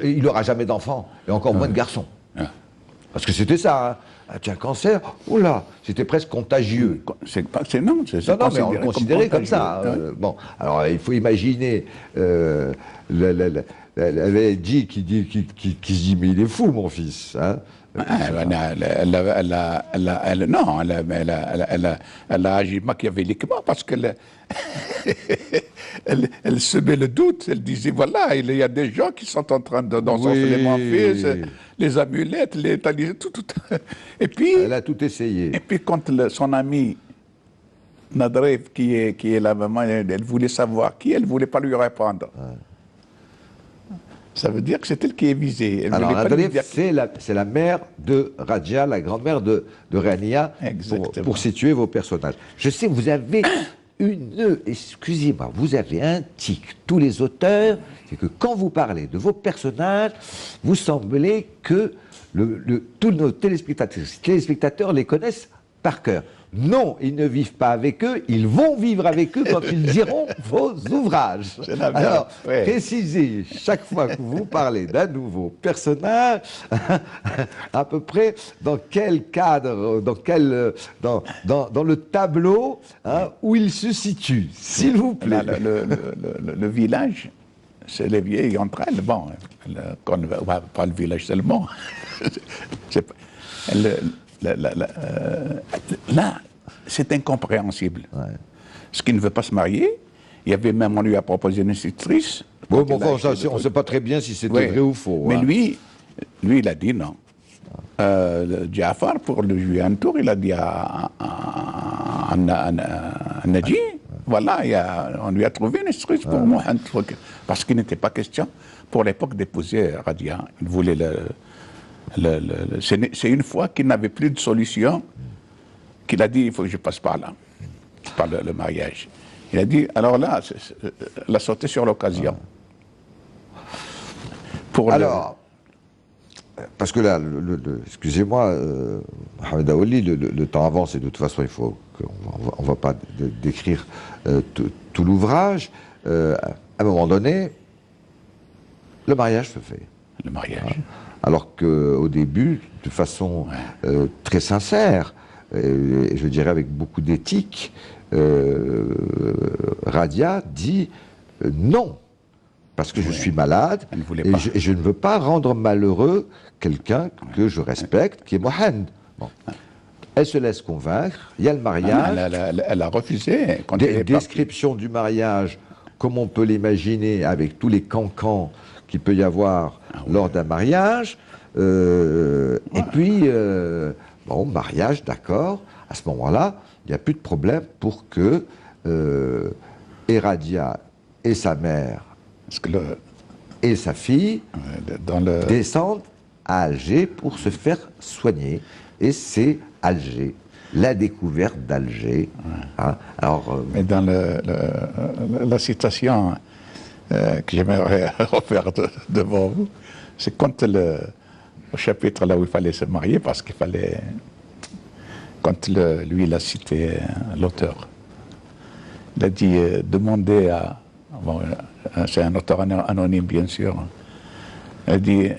il n'aura jamais d'enfant, et encore moins de garçons. Parce que c'était ça. Tu as un cancer, oh là, c'était presque contagieux. Non, mais on le considérait comme ça. Bon, alors il faut imaginer, elle avait dit qui se dit, mais il est fou, mon fils. Hein. Elle a agi machiavéliquement parce qu'elle elle semait le doute. Elle disait voilà, il y a des gens qui sont en train d'ensorceler mon fils, les amulettes, les talismans, tout. Et puis, elle a tout essayé. Et puis, quand son ami Nadrev, qui est la maman, elle voulait savoir qui, elle ne voulait pas lui répondre. Ça veut dire que c'est elle qui est visée. Alors, Nadrev, c'est la mère de Radja, la grand-mère de Rania, pour situer vos personnages. Je sais, vous avez excusez-moi, vous avez un tic, tous les auteurs, c'est que quand vous parlez de vos personnages, vous semblez que tous nos téléspectateurs les connaissent par cœur. Non, ils ne vivent pas avec eux, ils vont vivre avec eux quand ils liront vos ouvrages. Alors, précisez chaque fois que vous parlez d'un nouveau personnage, à peu près dans quel cadre, dans le tableau où il se situe, s'il vous plaît. Le village, c'est les vieilles entre elles. Bon, pas le village seulement. Là, c'est incompréhensible. Ce qui ne veut pas se marier, il y avait même, on lui a proposé une institutrice. Bon, on ne sait pas très bien si c'était vrai ou faux. Mais lui, il a dit non. Jafar, pour lui jouer un tour, il a dit à Nadji, voilà, on lui a trouvé une institutrice pour moi, un truc. Parce qu'il n'était pas question, pour l'époque, d'épouser Radia. Il voulait c'est une fois qu'il n'avait plus de solution qu'il a dit il faut que je passe par là, par le mariage. Il a dit alors là, elle a sauté sur l'occasion. Parce que là, excusez-moi, Mohamed Daouli, le temps avance et de toute façon on ne va pas décrire tout l'ouvrage. À un moment donné, le mariage se fait. Le mariage. Alors qu'au début, de façon très sincère, et je dirais avec beaucoup d'éthique, Radia dit non, parce que je suis malade et je ne veux pas rendre malheureux quelqu'un que je respecte, qui est Mohamed. Bon. Elle se laisse convaincre, il y a le mariage. Elle a refusé. Description du mariage, comme on peut l'imaginer, avec tous les cancans qu'il peut y avoir lors d'un mariage. Et puis, bon, mariage, d'accord. À ce moment-là, il n'y a plus de problème pour que Radia et sa mère et sa fille descendent à Alger pour se faire soigner. Et c'est Alger, la découverte d'Alger. Hein. Alors, mais dans la citation que j'aimerais refaire devant vous, c'est quand au chapitre là où il fallait se marier, parce qu'il fallait, quand lui il a cité l'auteur, il a dit demandez à, bon, c'est un auteur anonyme bien sûr, il a dit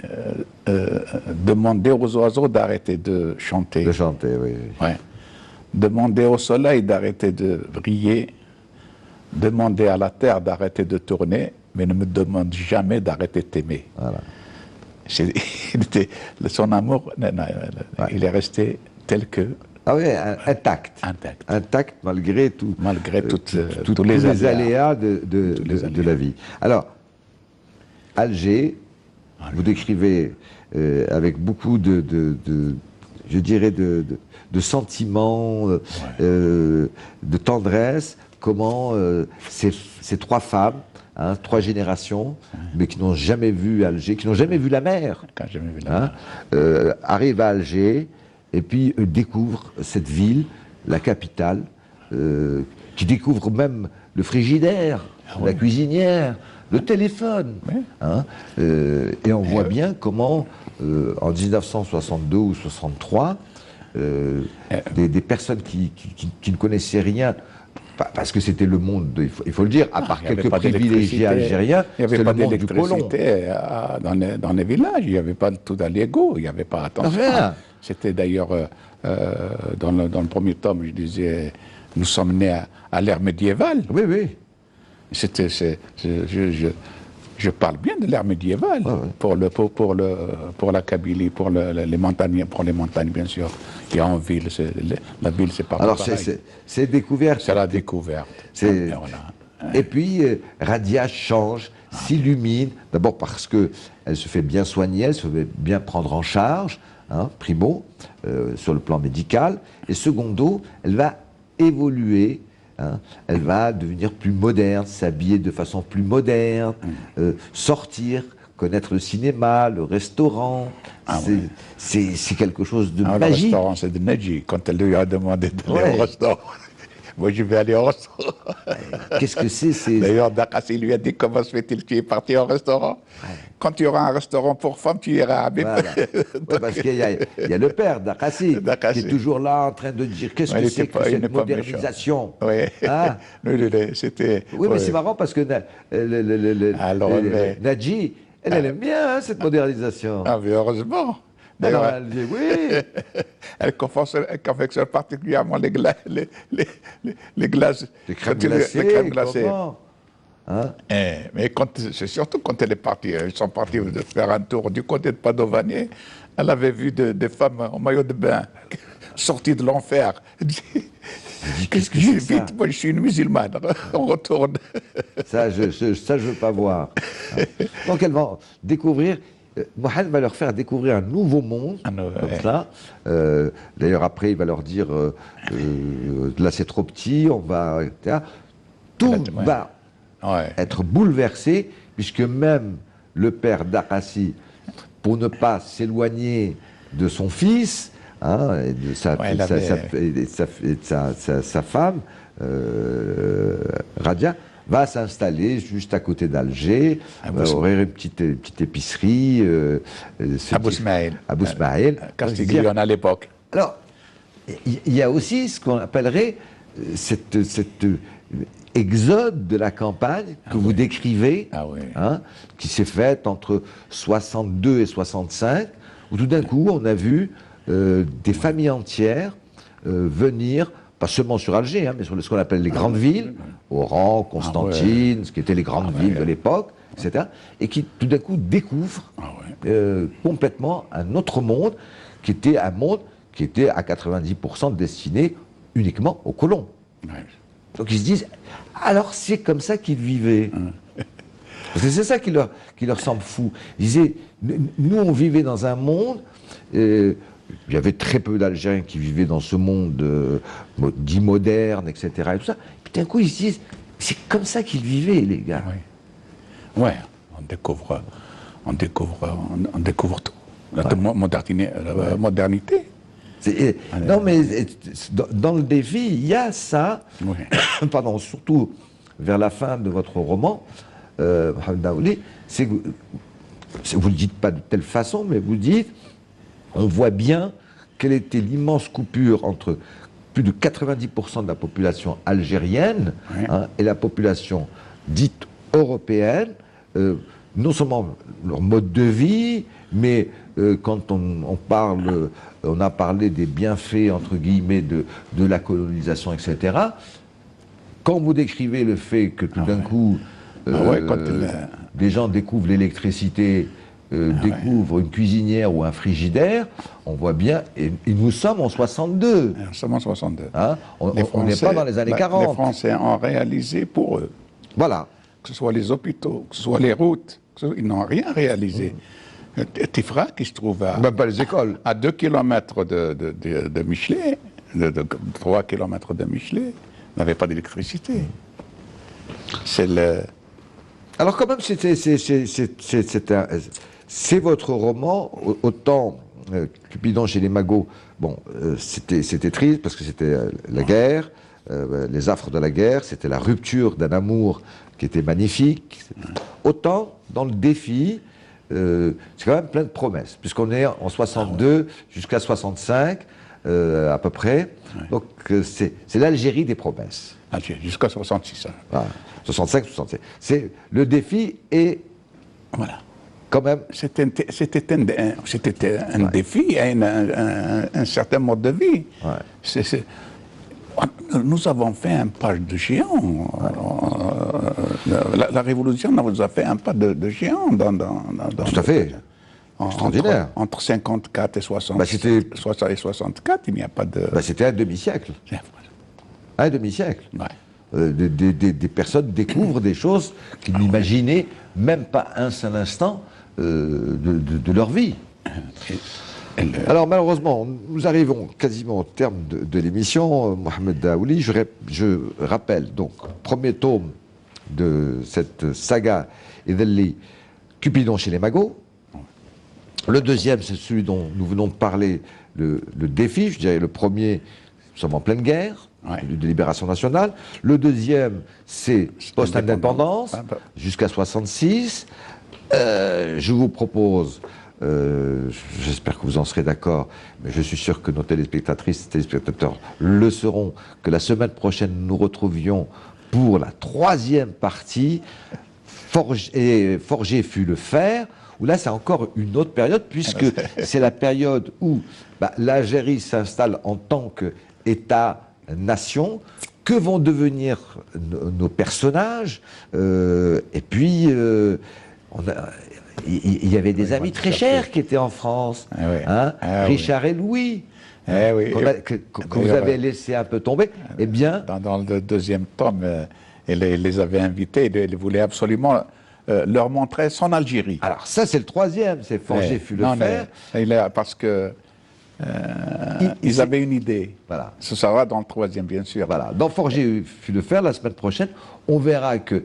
demandez aux oiseaux d'arrêter de chanter. De chanter, oui. Ouais. Demandez au soleil d'arrêter de briller, demandez à la terre d'arrêter de tourner, mais ne me demande jamais d'arrêter de t'aimer. Voilà. Son amour, il est resté tel que... Ah oui, intact. Intact malgré tous les aléas de la vie. Alors, Alger, vous décrivez avec beaucoup je dirais, de sentiments, de tendresse, comment ces trois femmes, hein, 3 générations, mais qui n'ont jamais vu Alger, qui n'ont jamais vu la mer, arrivent à Alger et puis découvrent cette ville, la capitale, qui découvre même le frigidaire, la cuisinière, le téléphone. Hein, et on voit bien comment, en 1962 ou 63, des personnes qui ne connaissaient rien, parce que c'était le monde, il faut le dire, à part quelques privilégiés algériens, c'était le monde du colon. Dans les villages, il n'y avait pas tout à l'ego, il n'y avait pas attention. C'était d'ailleurs, dans le premier tome, je disais, nous sommes nés à l'ère médiévale. Oui, oui. Je parle bien de l'ère médiévale, pour la Kabylie, pour les montagnes, bien sûr. Il y a en ville, la ville c'est pas alors pareil. C'est découverte. C'est la découverte. Et puis Radia change, s'illumine, d'abord parce qu'elle se fait bien soigner, elle se fait bien prendre en charge, hein, primo, sur le plan médical, et secondo, elle va évoluer. Hein, elle va devenir plus moderne, s'habiller de façon plus moderne, sortir, connaître le cinéma, le restaurant. C'est quelque chose de magique. Le restaurant, c'est de Nedji. Quand elle lui a demandé d'aller au restaurant, moi je vais aller au restaurant. Qu'est-ce que c'est D'ailleurs, Dakassi lui a dit comment se fait-il que tu es parti au restaurant. Quand tu auras un restaurant pour femmes, tu iras à Bébé. Parce qu'il y a le père Dakassi qui est toujours là en train de dire qu'est-ce que c'est que cette modernisation. Hein? C'était. Oui, mais c'est marrant parce que Nadji, elle aime bien cette modernisation. Ah, mais heureusement. Alors, elle dit oui. Elle confectionne particulièrement les glaces. Les crèmes glacées. Hein? Mais c'est surtout quand elle est partie. Ils sont partis faire un tour du côté de Padovanier. Elle avait vu des femmes en maillot de bain sorties de l'enfer. Qu'est-ce que c'est ça? Moi, je suis une musulmane. On retourne. Ça, je veux pas voir. Donc, elles vont découvrir. Mohamed va leur faire découvrir un nouveau monde, comme ça. D'ailleurs, après, il va leur dire là, c'est trop petit, on va. Etc. Tout va être bouleversé, puisque même le père Dakassi, pour ne pas s'éloigner de son fils, hein, et de sa femme, Radia, va s'installer juste à côté d'Alger, ouvrir une petite épicerie. Abou Smaïl. Castiglione à l'époque. Alors, il y a aussi ce qu'on appellerait exode de la campagne que vous décrivez, hein, qui s'est faite entre 62 et 65, où tout d'un coup on a vu des familles entières venir, pas seulement sur Alger, hein, mais sur ce qu'on appelle les grandes villes, Oran, Constantine, ce qui étaient les grandes villes de l'époque, etc., et qui tout d'un coup découvrent complètement un autre monde, qui était un monde qui était à 90% destiné uniquement aux colons. Donc ils se disent, alors c'est comme ça qu'ils vivaient. Parce que c'est ça qui leur semble fou. Ils disaient, nous on vivait dans un monde, il y avait très peu d'Algériens qui vivaient dans ce monde dit moderne, etc. Et tout ça. Puis d'un coup ils se disent, c'est comme ça qu'ils vivaient, les gars. Ouais, on découvre tout. La modernité. Non, mais dans le défi, il y a ça, pardon, surtout vers la fin de votre roman, Mohamed Daouli, c'est que vous ne le dites pas de telle façon, mais vous dites, on voit bien quelle était l'immense coupure entre plus de 90% de la population algérienne hein, et la population dite européenne, non seulement leur mode de vie, mais quand on a parlé des bienfaits, entre guillemets, de la colonisation, etc. Quand vous décrivez le fait que tout d'un coup, des gens découvrent l'électricité, découvrent une cuisinière ou un frigidaire, on voit bien, et nous sommes en 62. Nous sommes en 62. Hein, on n'est pas dans les années 40. Les Français ont réalisé pour eux. Voilà. Que ce soit les hôpitaux, que ce soit les routes, ils n'ont rien réalisé. Tifra, qui se trouve même pas les écoles. À 2 km de Michelet, 3 km de Michelet, n'avait pas d'électricité. Alors quand même, c'est votre roman, autant Cupidon chez les magots, bon, c'était triste parce que c'était la guerre, les affres de la guerre, c'était la rupture d'un amour qui était magnifique. Autant dans le défi, c'est quand même plein de promesses, puisqu'on est en 62 jusqu'à 65 à peu près. Donc c'est l'Algérie des promesses. Jusqu'à 66. Hein. Voilà. 65, 66. C'est le défi et quand même. C'était un défi, un certain mode de vie. Nous avons fait un pas de géant. La Révolution nous a fait un pas de géant dans tout à fait. Extraordinaire. Entre 54 et 64, il n'y a pas de... c'était un demi-siècle. Un demi-siècle. Des personnes découvrent des choses qu'ils n'imaginaient même pas un seul instant de leur vie. Alors malheureusement, nous arrivons quasiment au terme de l'émission, Mohamed Daouli. Je rappelle donc, premier tome de cette saga Idhelli, Cupidon chez les magots. Le deuxième, c'est celui dont nous venons de parler, le défi. Je dirais le premier, nous sommes en pleine guerre, de libération nationale. Le deuxième, c'est post-indépendance, jusqu'à 66. Je vous propose... j'espère que vous en serez d'accord, mais je suis sûr que nos téléspectatrices et téléspectateurs le seront, que la semaine prochaine nous retrouvions pour la troisième partie, Forgé fut le fer, où là c'est encore une autre période, puisque c'est la période où l'Algérie s'installe en tant qu'État-nation. Que vont devenir nos personnages et puis il y avait des amis très chers qui étaient en France, Richard et Louis, que vous avez laissé un peu tomber. Eh bien, dans le deuxième tome, il les avait invités, il voulait absolument leur montrer son Algérie. Alors ça, c'est le troisième, c'est Forgé fut le fer. Parce que ils avaient une idée. Voilà. Ce sera dans le troisième, bien sûr. Voilà. Dans Forgé fut le fer, la semaine prochaine, on verra que,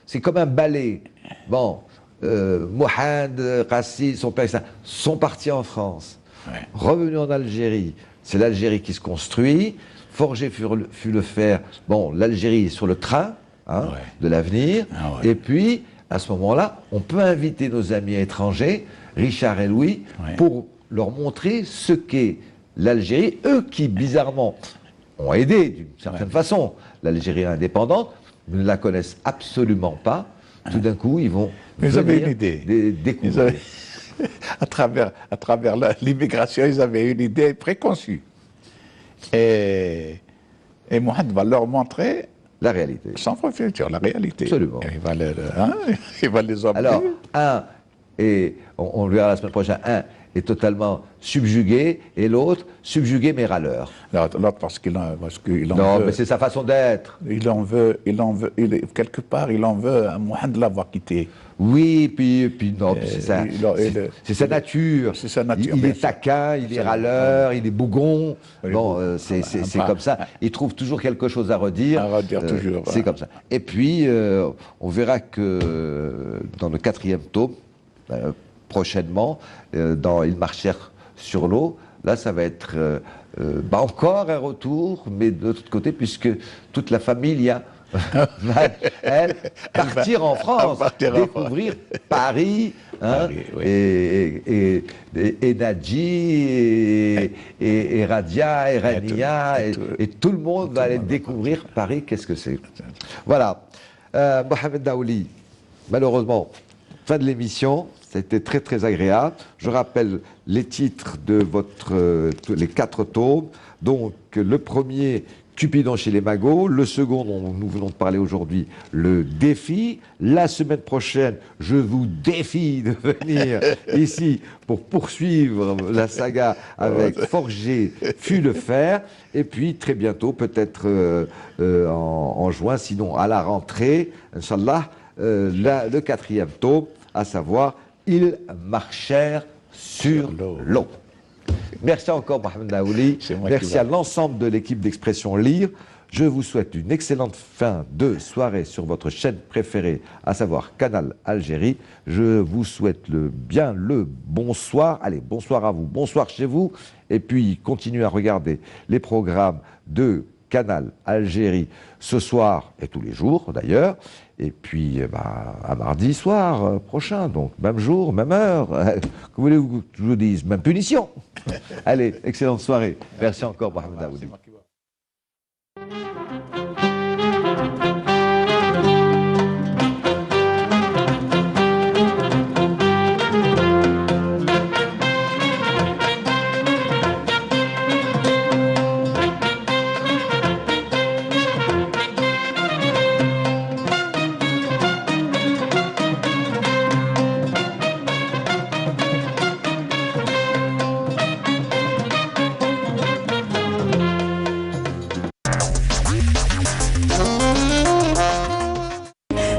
c'est comme un ballet. Bon. Mohamed, Rassi, son père, sont partis en France, revenus en Algérie. C'est l'Algérie qui se construit. Forgé fut le fer. Bon, l'Algérie est sur le train de l'avenir. Et puis, à ce moment-là, on peut inviter nos amis étrangers, Richard et Louis, pour leur montrer ce qu'est l'Algérie. Eux qui, bizarrement, ont aidé d'une certaine façon l'Algérie indépendante, ne la connaissent absolument pas. Tout d'un coup, ils vont Ils avaient une idée. Découvrir. À travers l'immigration, ils avaient une idée préconçue. Et Mohamed va leur montrer La réalité. sans réfléchir, la réalité. Absolument. Et il va les emmener. Alors, on le verra la semaine prochaine, un est totalement subjugué et l'autre subjugué mais râleur. L'autre, parce qu'il en Non, veut. mais c'est sa façon d'être. Quelque part, il en veut à Mohamed de l'avoir quitté. Oui, puis non, puis c'est sa nature. C'est sa nature, Il bien est sûr. taquin, il est râleur, il est bougon. Oui, Bon, c'est comme ça. Il trouve toujours quelque chose à redire. À redire toujours, C'est voilà. comme ça. Et puis, on verra que dans le 4e tome, prochainement, dans Ils marchèrent sur l'eau, là, ça va être encore un retour, mais de l'autre côté, puisque toute la famille va, elle, partir en France, découvrir Paris, hein, Paris, oui. et Nadji, et Radia, et Rania, et tout le monde va aller découvrir Paris. Qu'est-ce que c'est? Voilà. Mohamed Daouli, malheureusement, fin de l'émission. C'était très très agréable. Je rappelle les titres de les 4 tomes. Donc le premier, Cupidon chez les Magots. Le second, dont nous venons de parler aujourd'hui, Le Défi. La semaine prochaine, je vous défie de venir ici pour poursuivre la saga avec Forger fut le fer. Et puis très bientôt, peut-être en juin, sinon à la rentrée, Inch'Allah, le 4e tome, à savoir Ils marchèrent sur l'eau. Merci encore Mohamed Daouli. Merci à l'ensemble de l'équipe d'Expression Lire. Je vous souhaite une excellente fin de soirée sur votre chaîne préférée, à savoir Canal Algérie. Je vous souhaite le bonsoir. Allez, bonsoir à vous, bonsoir chez vous. Et puis, continuez à regarder les programmes de Canal Algérie ce soir et tous les jours d'ailleurs. Et puis, à mardi soir prochain, donc même jour, même heure. Que voulez-vous que je vous dise? Même punition. Allez, excellente soirée. Merci encore, Mohamed Daoudi.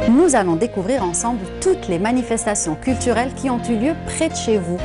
Nous allons découvrir ensemble toutes les manifestations culturelles qui ont eu lieu près de chez vous.